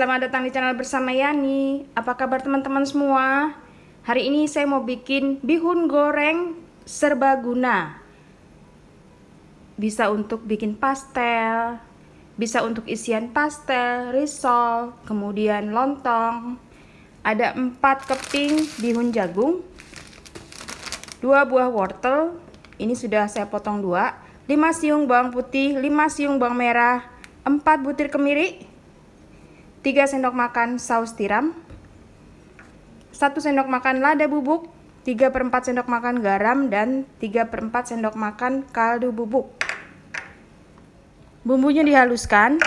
selamat datang di channel bersama Yani. Apa kabar teman-teman semua? Hari ini saya mau bikin bihun goreng serbaguna. Bisa untuk bikin pastel, bisa untuk isian pastel, risol, kemudian lontong. Ada 4 keping bihun jagung, 2 buah wortel, ini sudah saya potong 2, 5 siung bawang putih, 5 siung bawang merah, 4 butir kemiri, 3 sendok makan saus tiram, 1 sendok makan lada bubuk, 3/4 sendok makan garam, dan 3/4 sendok makan kaldu bubuk. Bumbunya dihaluskan.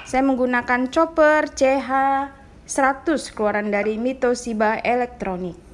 Saya menggunakan chopper CH100 keluaran dari Mitoshiba Elektronik.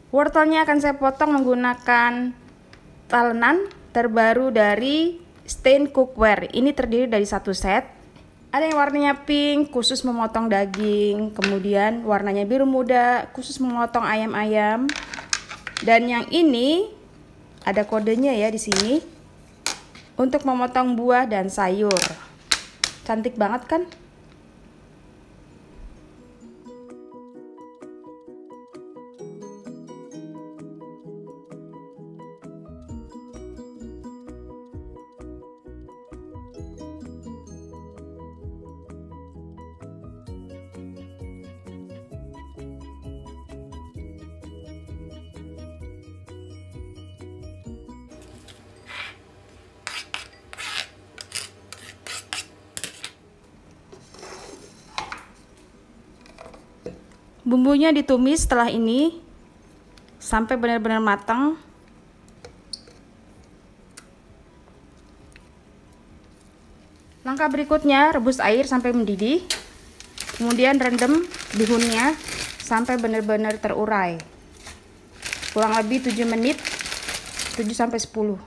Wortelnya akan saya potong menggunakan talenan terbaru dari Stain Cookware. Ini terdiri dari 1 set. Ada yang warnanya pink, khusus memotong daging. Kemudian warnanya biru muda, khusus memotong ayam-ayam. Dan yang ini ada kodenya ya di sini untuk memotong buah dan sayur. Cantik banget kan? Bumbunya ditumis setelah ini sampai benar-benar matang. Langkah berikutnya, rebus air sampai mendidih. Kemudian rendam bihunnya sampai benar-benar terurai. Kurang lebih 7 menit, 7-10.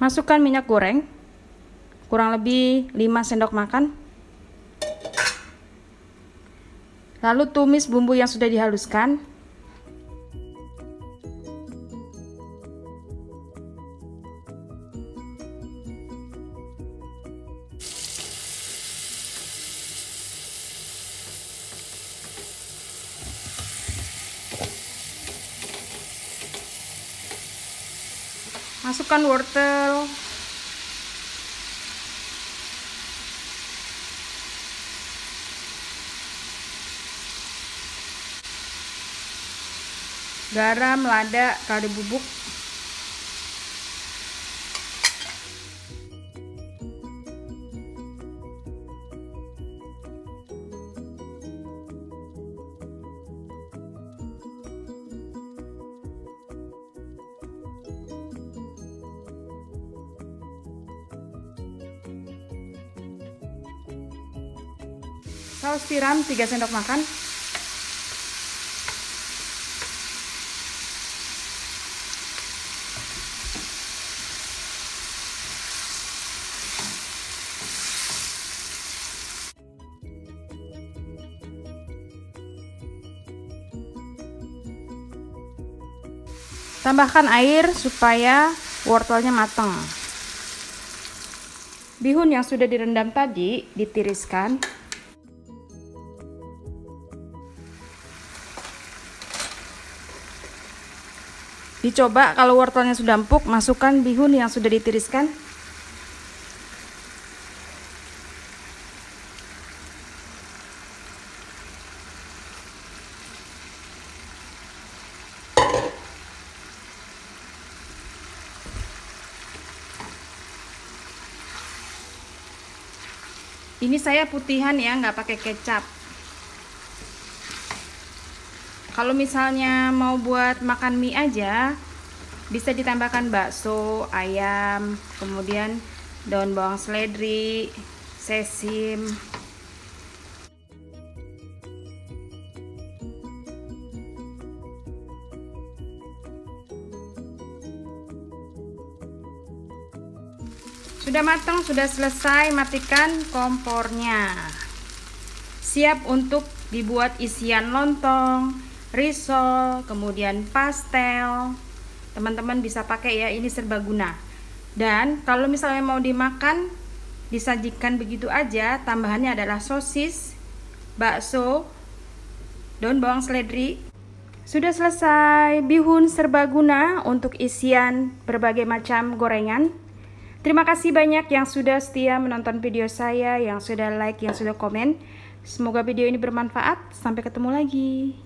Masukkan minyak goreng kurang lebih 5 sendok makan. Lalu tumis bumbu yang sudah dihaluskan. Masukkan wortel, garam, lada, kaldu bubuk, saus tiram 3 sendok makan. Tambahkan air supaya wortelnya matang. Bihun yang sudah direndam tadi ditiriskan. Dicoba kalau wortelnya sudah empuk, masukkan bihun yang sudah ditiriskan. Ini saya putihan ya, nggak pakai kecap. Kalau misalnya mau buat makan mie aja, bisa ditambahkan bakso, ayam, kemudian daun bawang seledri, sesim. Sudah matang, sudah selesai, matikan kompornya. Siap untuk dibuat isian lontong, risol, kemudian pastel. Teman-teman bisa pakai ya, ini serbaguna. Dan kalau misalnya mau dimakan, disajikan begitu aja, tambahannya adalah sosis, bakso, daun bawang seledri. Sudah selesai bihun serbaguna untuk isian berbagai macam gorengan. Terima kasih banyak yang sudah setia menonton video saya, yang sudah like, yang sudah komen. Semoga video ini bermanfaat. Sampai ketemu lagi.